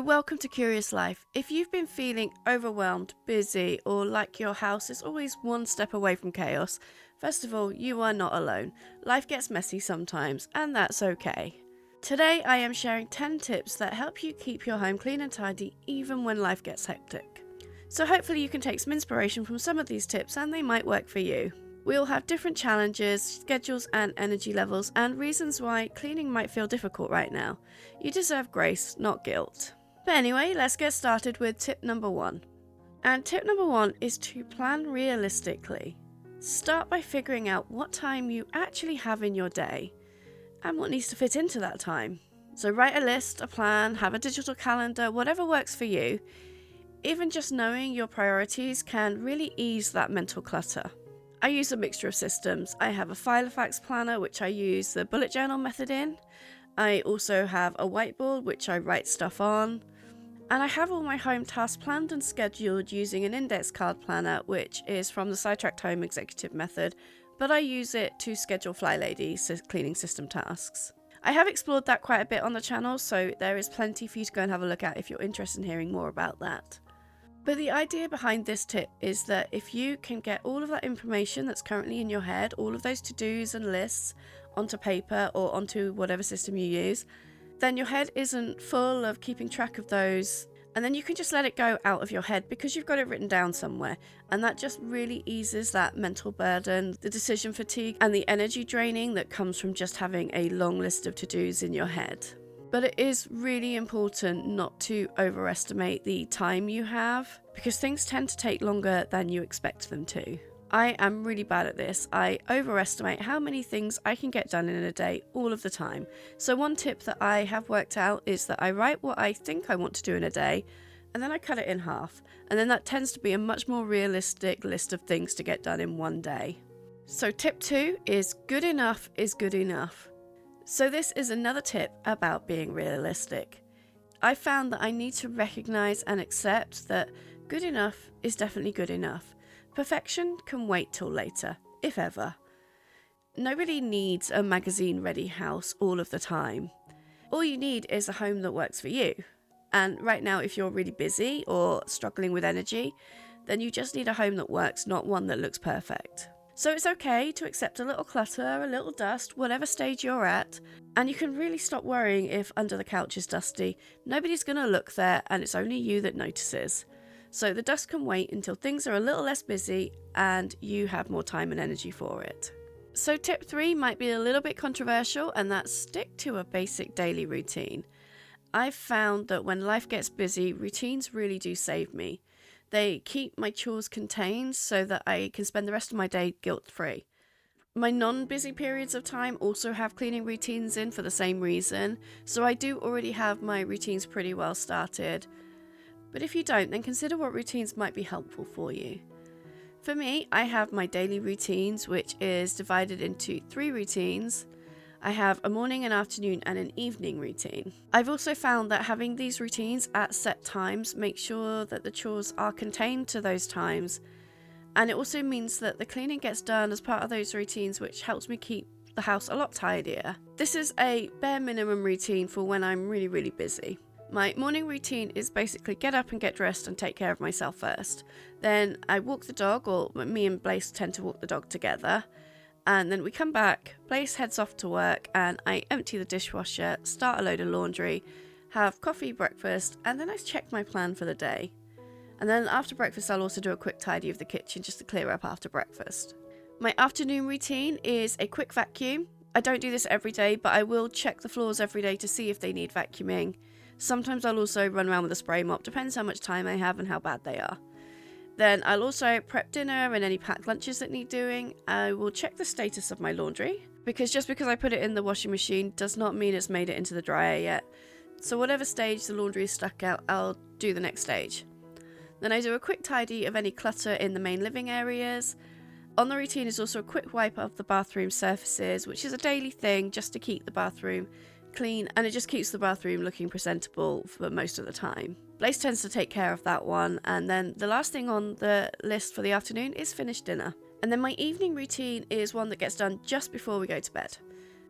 So welcome to Curious Life. If you've been feeling overwhelmed, busy, or like your house is always one step away from chaos, first of all, you are not alone. Life gets messy sometimes, and that's okay. Today I am sharing 10 tips that help you keep your home clean and tidy even when life gets hectic. So hopefully you can take some inspiration from some of these tips and they might work for you. We all have different challenges, schedules and energy levels, and reasons why cleaning might feel difficult right now. You deserve grace, not guilt. But anyway, let's get started with tip number 1. And tip number 1 is to plan realistically. Start by figuring out what time you actually have in your day and what needs to fit into that time. So write a list, a plan, have a digital calendar, whatever works for you. Even just knowing your priorities can really ease that mental clutter. I use a mixture of systems. I have a Filofax planner, which I use the bullet journal method in. I also have a whiteboard, which I write stuff on. And I have all my home tasks planned and scheduled using an index card planner, which is from the Sidetracked Home Executive method, but I use it to schedule Fly Lady cleaning system tasks. I have explored that quite a bit on the channel, so there is plenty for you to go and have a look at if you're interested in hearing more about that. But the idea behind this tip is that if you can get all of that information that's currently in your head, all of those to-dos and lists, onto paper or onto whatever system you use, then your head isn't full of keeping track of those, and then you can just let it go out of your head because you've got it written down somewhere, and that just really eases that mental burden, the decision fatigue, and the energy draining that comes from just having a long list of to-dos in your head. But it is really important not to overestimate the time you have, because things tend to take longer than you expect them to. I am really bad at this. I overestimate how many things I can get done in a day all of the time. So one tip that I have worked out is that I write what I think I want to do in a day, and then I cut it in half. And then that tends to be a much more realistic list of things to get done in one day. So tip 2 is good enough is good enough. So this is another tip about being realistic. I found that I need to recognize and accept that good enough is definitely good enough. Perfection can wait till later, if ever. Nobody needs a magazine-ready house all of the time. All you need is a home that works for you. And right now, if you're really busy or struggling with energy, then you just need a home that works, not one that looks perfect. So it's okay to accept a little clutter, a little dust, whatever stage you're at, and you can really stop worrying if under the couch is dusty. Nobody's going to look there, and it's only you that notices. So the dust can wait until things are a little less busy and you have more time and energy for it. So tip 3 might be a little bit controversial, and that's stick to a basic daily routine. I've found that when life gets busy, routines really do save me. They keep my chores contained so that I can spend the rest of my day guilt-free. My non-busy periods of time also have cleaning routines in for the same reason, so I do already have my routines pretty well started. But if you don't, then consider what routines might be helpful for you. For me, I have my daily routines, which is divided into 3 routines. I have a morning, an afternoon, and an evening routine. I've also found that having these routines at set times makes sure that the chores are contained to those times, and it also means that the cleaning gets done as part of those routines, which helps me keep the house a lot tidier. This is a bare minimum routine for when I'm really, really busy. My morning routine is basically get up and get dressed and take care of myself first. Then I walk the dog, or me and Blaze tend to walk the dog together. And then we come back, Blaze heads off to work, and I empty the dishwasher, start a load of laundry, have coffee, breakfast, and then I check my plan for the day. And then after breakfast, I'll also do a quick tidy of the kitchen just to clear up after breakfast. My afternoon routine is a quick vacuum. I don't do this every day, but I will check the floors every day to see if they need vacuuming. Sometimes I'll also run around with a spray mop, depends how much time I have and how bad they are. Then I'll also prep dinner and any packed lunches that need doing. I will check the status of my laundry, because just because I put it in the washing machine does not mean it's made it into the dryer yet. So whatever stage the laundry is stuck out, I'll do the next stage. Then I do a quick tidy of any clutter in the main living areas. On the routine is also a quick wipe of the bathroom surfaces, which is a daily thing just to keep the bathroom clean, and it just keeps the bathroom looking presentable for most of the time. Blaze tends to take care of that one, and then the last thing on the list for the afternoon is finish dinner. And then my evening routine is one that gets done just before we go to bed.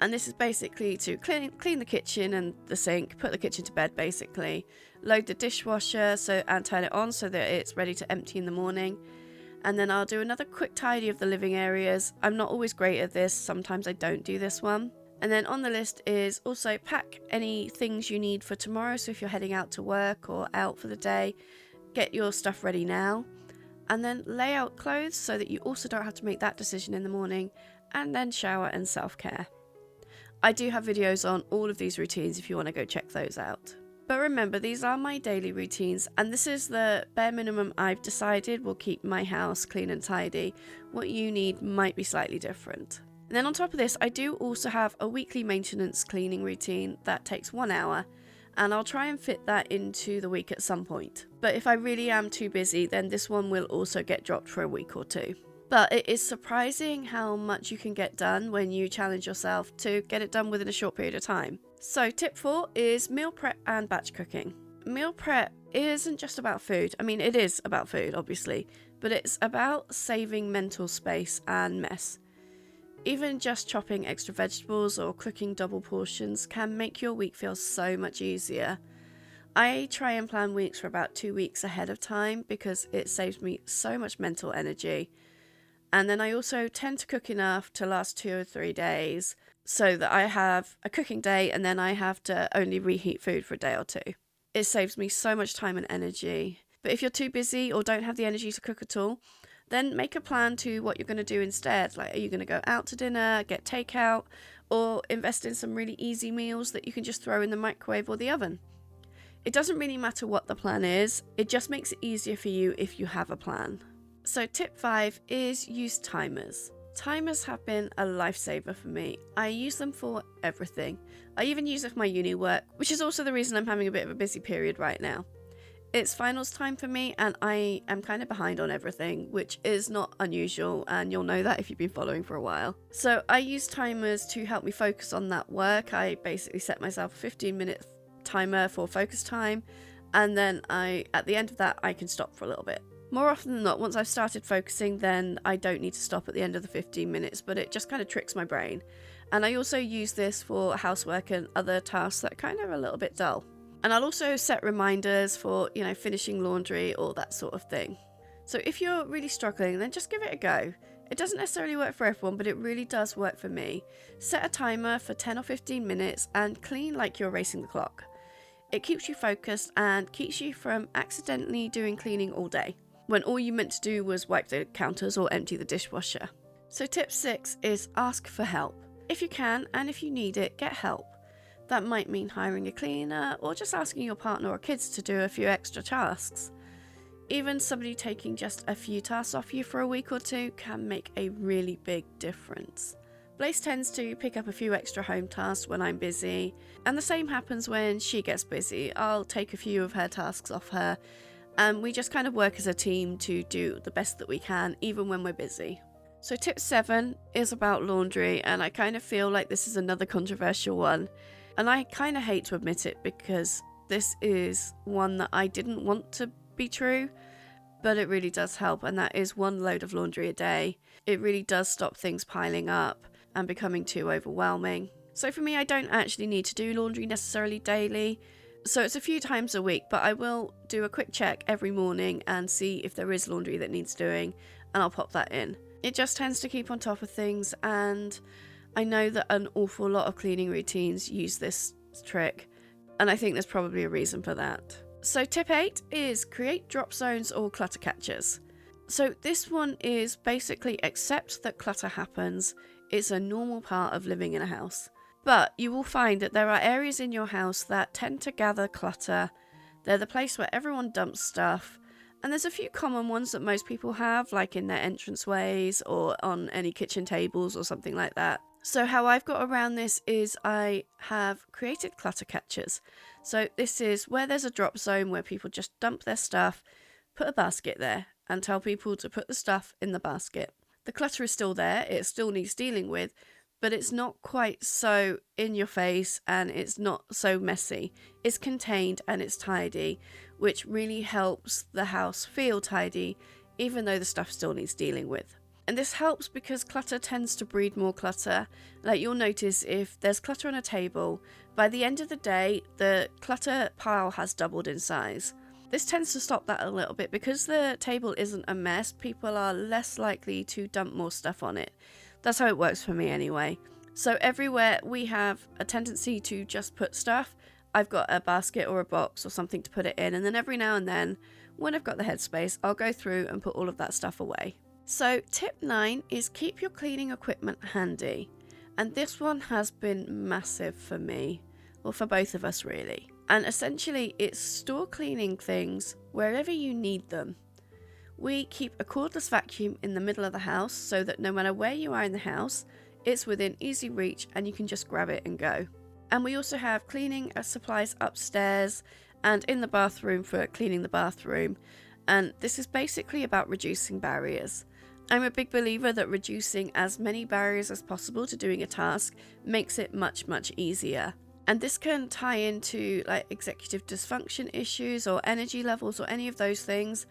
And this is basically to clean the kitchen and the sink, put the kitchen to bed basically, load the dishwasher and turn it on so that it's ready to empty in the morning. And then I'll do another quick tidy of the living areas. I'm not always great at this, sometimes I don't do this one. And then on the list is also pack any things you need for tomorrow. So if you're heading out to work or out for the day, get your stuff ready now. And then lay out clothes so that you also don't have to make that decision in the morning. And then shower and self-care. I do have videos on all of these routines if you want to go check those out. But remember, these are my daily routines, and this is the bare minimum I've decided will keep my house clean and tidy. What you need might be slightly different. And then on top of this, I do also have a weekly maintenance cleaning routine that takes 1 hour, and I'll try and fit that into the week at some point. But if I really am too busy, then this one will also get dropped for a week or two. But it is surprising how much you can get done when you challenge yourself to get it done within a short period of time. So tip 4 is meal prep and batch cooking. Meal prep isn't just about food. I mean, it is about food, obviously, but it's about saving mental space and mess. Even just chopping extra vegetables or cooking double portions can make your week feel so much easier. I try and plan weeks for about 2 weeks ahead of time because it saves me so much mental energy. And then I also tend to cook enough to last 2 or 3 days so that I have a cooking day and then I have to only reheat food for a day or two. It saves me so much time and energy. But if you're too busy or don't have the energy to cook at all, then make a plan to what you're going to do instead. Like, are you going to go out to dinner, get takeout, or invest in some really easy meals that you can just throw in the microwave or the oven? It doesn't really matter what the plan is, it just makes it easier for you if you have a plan. So tip 5 is use timers. Timers have been a lifesaver for me. I use them for everything. I even use it for my uni work, which is also the reason I'm having a bit of a busy period right now. It's finals time for me and I am kind of behind on everything, which is not unusual, and you'll know that if you've been following for a while. So I use timers to help me focus on that work. I basically set myself a 15-minute timer for focus time, and then at the end of that I can stop for a little bit. More often than not, once I've started focusing, then I don't need to stop at the end of the 15 minutes, but it just kind of tricks my brain. And I also use this for housework and other tasks that are kind of a little bit dull. And I'll also set reminders for, finishing laundry or that sort of thing. So if you're really struggling, then just give it a go. It doesn't necessarily work for everyone, but it really does work for me. Set a timer for 10 or 15 minutes and clean like you're racing the clock. It keeps you focused and keeps you from accidentally doing cleaning all day, when all you meant to do was wipe the counters or empty the dishwasher. So tip 6 is ask for help. If you can, and if you need it, get help. That might mean hiring a cleaner or just asking your partner or kids to do a few extra tasks. Even somebody taking just a few tasks off you for a week or two can make a really big difference. Blaze tends to pick up a few extra home tasks when I'm busy, and the same happens when she gets busy. I'll take a few of her tasks off her, and we just kind of work as a team to do the best that we can, even when we're busy. So tip 7 is about laundry, and I kind of feel like this is another controversial one. And I kind of hate to admit it because this is one that I didn't want to be true, but it really does help, and that is 1 load of laundry a day. It really does stop things piling up and becoming too overwhelming. So for me, I don't actually need to do laundry necessarily daily. So it's a few times a week, but I will do a quick check every morning and see if there is laundry that needs doing, and I'll pop that in. It just tends to keep on top of things, and I know that an awful lot of cleaning routines use this trick, and I think there's probably a reason for that. So tip 8 is create drop zones or clutter catchers. So this one is basically accept that clutter happens. It's a normal part of living in a house. But you will find that there are areas in your house that tend to gather clutter. They're the place where everyone dumps stuff. And there's a few common ones that most people have, like in their entranceways or on any kitchen tables or something like that. So how I've got around this is I have created clutter catchers. So this is where there's a drop zone where people just dump their stuff, put a basket there, and tell people to put the stuff in the basket. The clutter is still there, it still needs dealing with, but it's not quite so in your face and it's not so messy. It's contained and it's tidy, which really helps the house feel tidy, even though the stuff still needs dealing with. And this helps because clutter tends to breed more clutter. Like, you'll notice if there's clutter on a table, by the end of the day, the clutter pile has doubled in size. This tends to stop that a little bit. Because the table isn't a mess, people are less likely to dump more stuff on it. That's how it works for me anyway. So everywhere we have a tendency to just put stuff, I've got a basket or a box or something to put it in, and then every now and then, when I've got the headspace, I'll go through and put all of that stuff away. So tip 9 is keep your cleaning equipment handy. And this one has been massive for me, or for both of us really. And essentially it's store cleaning things wherever you need them. We keep a cordless vacuum in the middle of the house so that no matter where you are in the house, it's within easy reach and you can just grab it and go. And we also have cleaning supplies upstairs and in the bathroom for cleaning the bathroom. And this is basically about reducing barriers. I'm a big believer that reducing as many barriers as possible to doing a task makes it much, much easier. And this can tie into like executive dysfunction issues or energy levels or any of those things,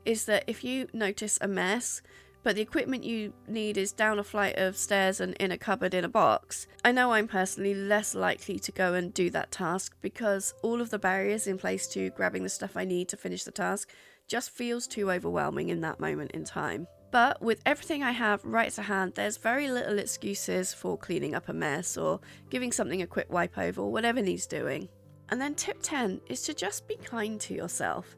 is that if you notice a mess, but the equipment you need is down a flight of stairs and in a cupboard in a box, I know I'm personally less likely to go and do that task because all of the barriers in place to grabbing the stuff I need to finish the task just feels too overwhelming in that moment in time. But with everything I have right to hand, there's very little excuses for cleaning up a mess or giving something a quick wipe over or whatever needs doing. And then tip 10 is to just be kind to yourself.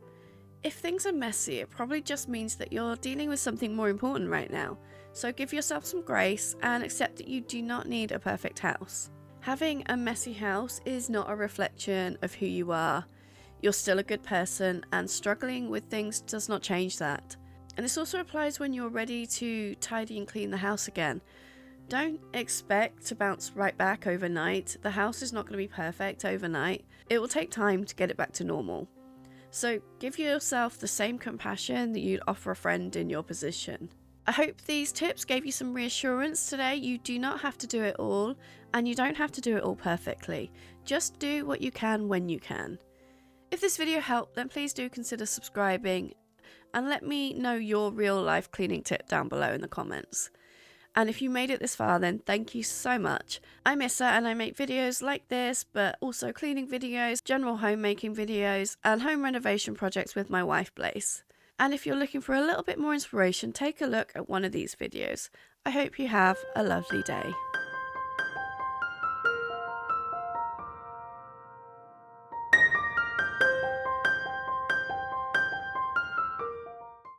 If things are messy, it probably just means that you're dealing with something more important right now. So give yourself some grace and accept that you do not need a perfect house. Having a messy house is not a reflection of who you are. You're still a good person, and struggling with things does not change that. And this also applies when you're ready to tidy and clean the house again. Don't expect to bounce right back overnight. The house is not going to be perfect overnight. It will take time to get it back to normal. So give yourself the same compassion that you'd offer a friend in your position. I hope these tips gave you some reassurance today. You do not have to do it all, and you don't have to do it all perfectly. Just do what you can when you can. If this video helped, then please do consider subscribing and let me know your real life cleaning tip down below in the comments. And if you made it this far, then thank you so much. I'm Issa and I make videos like this, but also cleaning videos, general homemaking videos, and home renovation projects with my wife Blaze. And if you're looking for a little bit more inspiration, take a look at one of these videos. I hope you have a lovely day.